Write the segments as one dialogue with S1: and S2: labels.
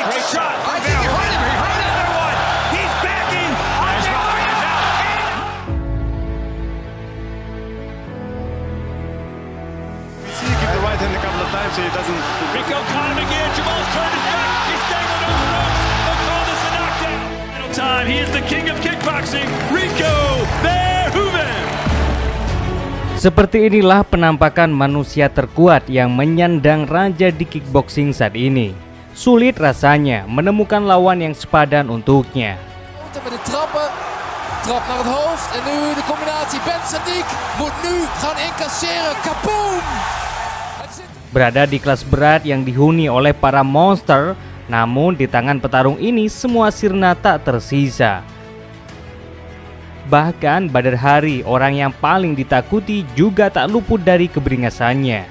S1: big shot. I think he hurt him. He hurt another one. He's backing.
S2: Give the right hand a couple of times so he doesn't.
S1: Rico caught him again. Jamal's turned his back. He's dangling over the ropes. They'll call this a knockdown. Final time. He is the king of kickboxing, Rico Verhoeven.
S3: Seperti inilah penampakan manusia terkuat yang menyandang raja di kickboxing saat ini. Sulit rasanya menemukan lawan yang sepadan untuknya.
S4: Met de trappen, trap naar het hoofd en nu de combinatie Ben Sadiq moet nu gaan incasseren, kaboom!
S3: Berada di kelas berat yang dihuni oleh para monster, namun di tangan petarung ini semua sirna tak tersisa. Bahkan Badar Hari, orang yang paling ditakuti, juga tak luput dari keberingasannya.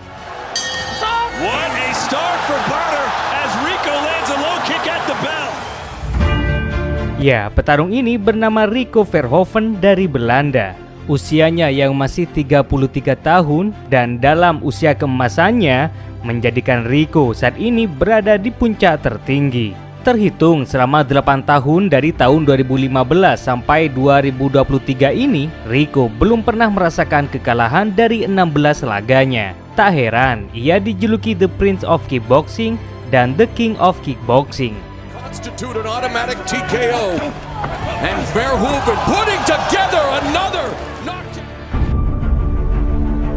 S1: What a start for Badar as Rico lands a low kick at the bell.
S3: Ya, petarung ini bernama Rico Verhoeven dari Belanda. Usianya yang masih 33 tahun dan dalam usia keemasannya menjadikan Rico saat ini berada di puncak tertinggi. Terhitung selama 8 tahun dari tahun 2015 sampai 2023 ini, Rico belum pernah merasakan kekalahan dari 16 laganya. Tak heran, ia dijuluki The Prince of Kickboxing dan The King of Kickboxing.
S4: Constitute an automatic TKO. And Verhoeven putting together another knockdown.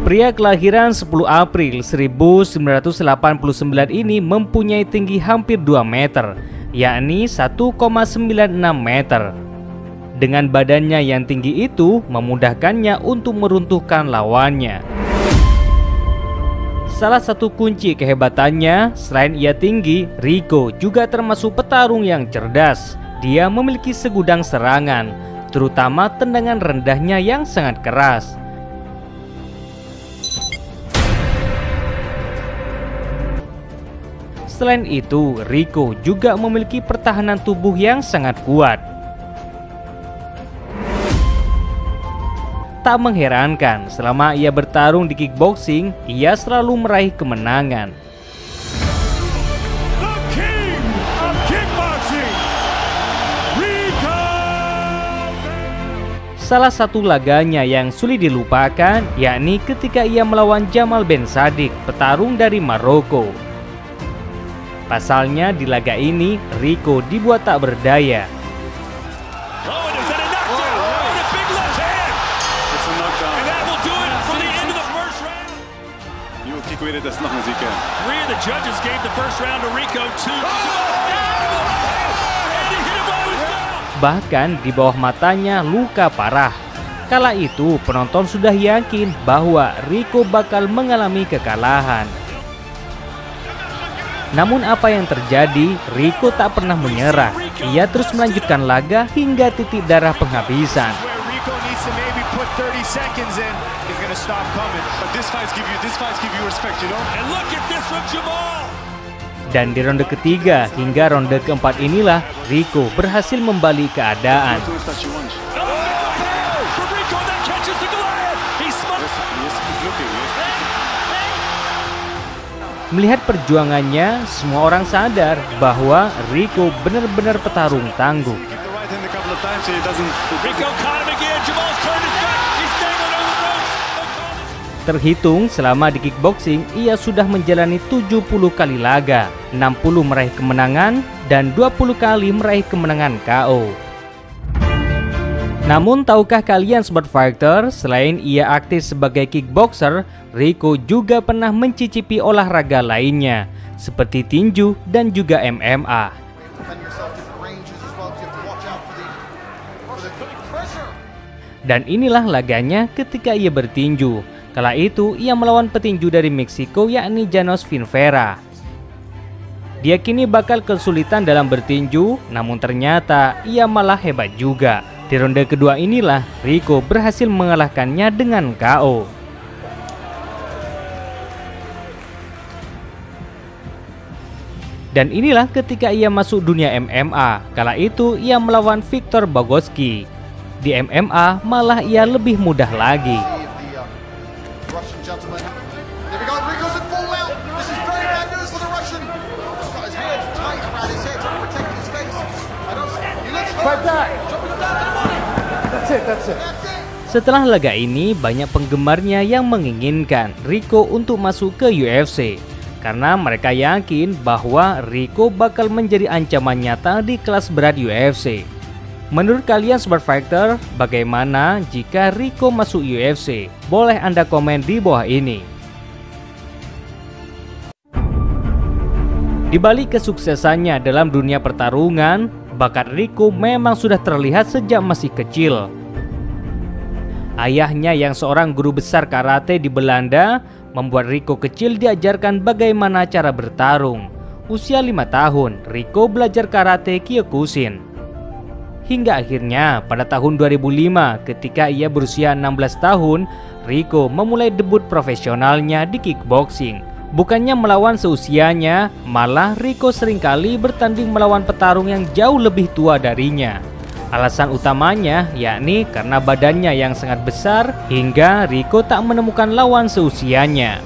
S3: Pria kelahiran 10 April 1989 ini mempunyai tinggi hampir 2 meter, yakni 1,96 meter. Dengan badannya yang tinggi itu memudahkannya untuk meruntuhkan lawannya. Salah satu kunci kehebatannya, selain ia tinggi, Rico juga termasuk petarung yang cerdas. Dia memiliki segudang serangan, terutama tendangan rendahnya yang sangat keras. Selain itu, Rico juga memiliki pertahanan tubuh yang sangat kuat. Tak mengherankan, selama ia bertarung di kickboxing, ia selalu meraih kemenangan.
S1: The king of kickboxing, Rico.
S3: Salah satu laganya yang sulit dilupakan, yakni ketika ia melawan Jamal Ben Sadiq, petarung dari Maroko. Pasalnya di laga ini, Rico dibuat tak berdaya. Bahkan di bawah matanya luka parah. Kala itu penonton sudah yakin bahwa Rico bakal mengalami kekalahan. Namun apa yang terjadi, Rico tak pernah menyerah. Ia terus melanjutkan laga hingga titik darah penghabisan. Dan di ronde ketiga hingga ronde keempat inilah Rico berhasil membalik keadaan. Melihat perjuangannya, semua orang sadar bahwa Rico benar-benar petarung tangguh. Terhitung selama di kickboxing, ia sudah menjalani 70 kali laga, 60 meraih kemenangan, dan 20 kali meraih kemenangan KO. Namun tahukah kalian Sobat Fighter, selain ia aktif sebagai kickboxer, Rico juga pernah mencicipi olahraga lainnya, seperti tinju dan juga MMA. Dan inilah laganya ketika ia bertinju. Kala itu ia melawan petinju dari Meksiko yakni Janos Finvera. Dia kini bakal kesulitan dalam bertinju, namun ternyata ia malah hebat juga. Di ronde kedua inilah Rico berhasil mengalahkannya dengan KO. Dan inilah ketika ia masuk dunia MMA. Kala itu ia melawan Victor Bogoski. Di MMA malah ia lebih mudah lagi. Setelah laga ini, banyak penggemarnya yang menginginkan Rico untuk masuk ke UFC karena mereka yakin bahwa Rico bakal menjadi ancaman nyata di kelas berat UFC. Menurut kalian Smart Fighter, bagaimana jika Rico masuk UFC? Boleh Anda komen di bawah ini. Di balik kesuksesannya dalam dunia pertarungan, bakat Rico memang sudah terlihat sejak masih kecil. Ayahnya yang seorang guru besar karate di Belanda membuat Rico kecil diajarkan bagaimana cara bertarung. Usia 5 tahun, Rico belajar karate Kyokushin. Hingga akhirnya pada tahun 2005 ketika ia berusia 16 tahun, Rico memulai debut profesionalnya di kickboxing. Bukannya melawan seusianya, malah Rico seringkali bertanding melawan petarung yang jauh lebih tua darinya. Alasan utamanya yakni karena badannya yang sangat besar hingga Rico tak menemukan lawan seusianya.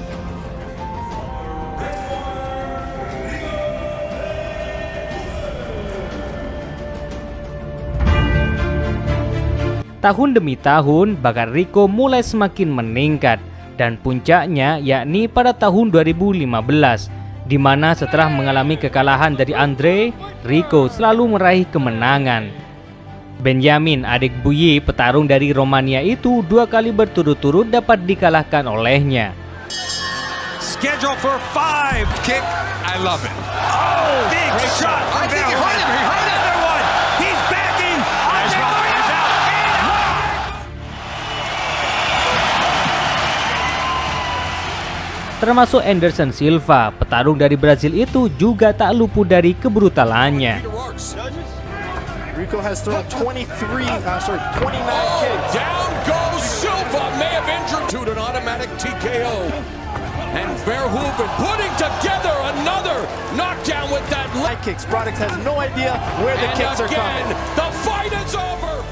S3: Tahun demi tahun, bakat Rico mulai semakin meningkat dan puncaknya yakni pada tahun 2015, di mana setelah mengalami kekalahan dari Andre, Rico selalu meraih kemenangan. Benjamin, adik Buyi, petarung dari Romania itu 2 kali berturut-turut dapat dikalahkan olehnya.
S1: Schedule for 5 kick. I love it. Oh, big shot. I think he hurt him. He hurt another one. He's backing. He's out.
S3: Termasuk Anderson Silva, petarung dari Brazil itu juga tak luput dari kebrutalannya.
S2: Rico has thrown 29 kicks.
S4: Down goes Silva, may have injured to an automatic TKO. And Verhoeven putting together another knockdown with that
S2: High kicks. Brodix has no idea where the kicks are coming.
S4: The fight is over.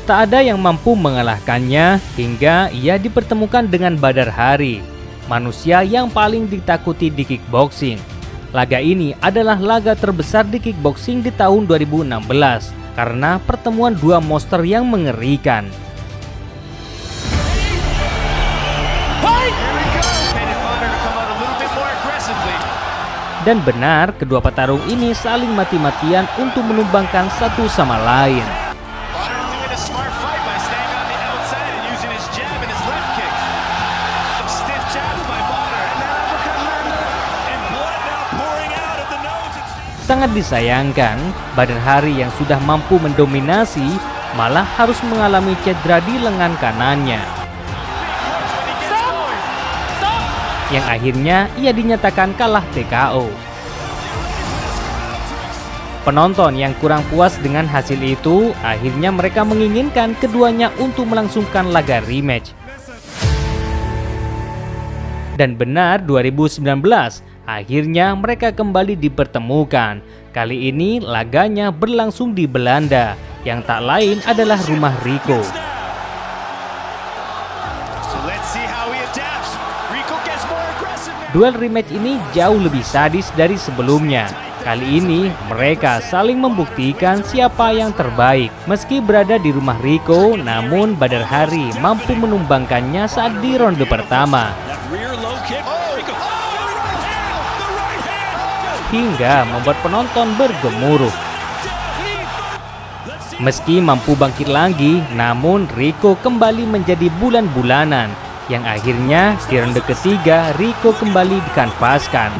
S3: Tak ada yang mampu mengalahkannya hingga ia dipertemukan dengan Badar Hari, manusia yang paling ditakuti di kickboxing. Laga ini adalah laga terbesar di kickboxing di tahun 2016 karena pertemuan 2 monster yang mengerikan. Dan benar, kedua petarung ini saling mati-matian untuk menumbangkan satu sama lain. Sangat disayangkan, Badar Hari yang sudah mampu mendominasi malah harus mengalami cedera di lengan kanannya. Yang akhirnya ia dinyatakan kalah TKO. Penonton yang kurang puas dengan hasil itu, akhirnya mereka menginginkan keduanya untuk melangsungkan laga rematch. Dan benar, 2019 akhirnya mereka kembali dipertemukan. Kali ini laganya berlangsung di Belanda, yang tak lain adalah rumah Rico. Duel rematch ini jauh lebih sadis dari sebelumnya. Kali ini mereka saling membuktikan siapa yang terbaik. Meski berada di rumah Rico, namun Badar Hari mampu menumbangkannya saat di ronde pertama, hingga membuat penonton bergemuruh. Meski mampu bangkit lagi, namun Rico kembali menjadi bulan-bulanan, yang akhirnya di ronde ketiga Rico kembali dikanvaskan.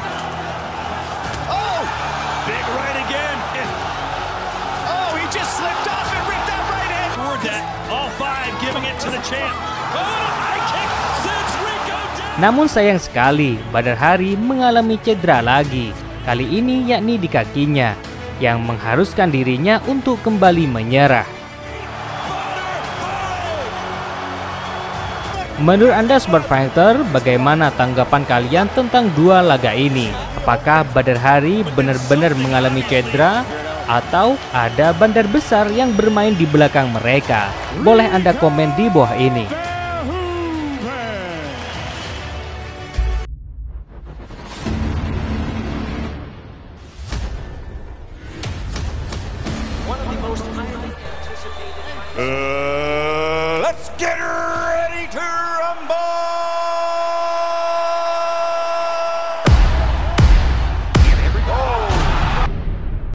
S3: Namun sayang sekali, Badar Hari mengalami cedera lagi. Kali ini yakni di kakinya, yang mengharuskan dirinya untuk kembali menyerah. Menurut Anda Smart Fighter, bagaimana tanggapan kalian tentang dua laga ini? Apakah Badar Hari benar-benar mengalami cedera atau ada bandar besar yang bermain di belakang mereka? Boleh Anda komen di bawah ini.
S5: One of the most
S1: Let's get her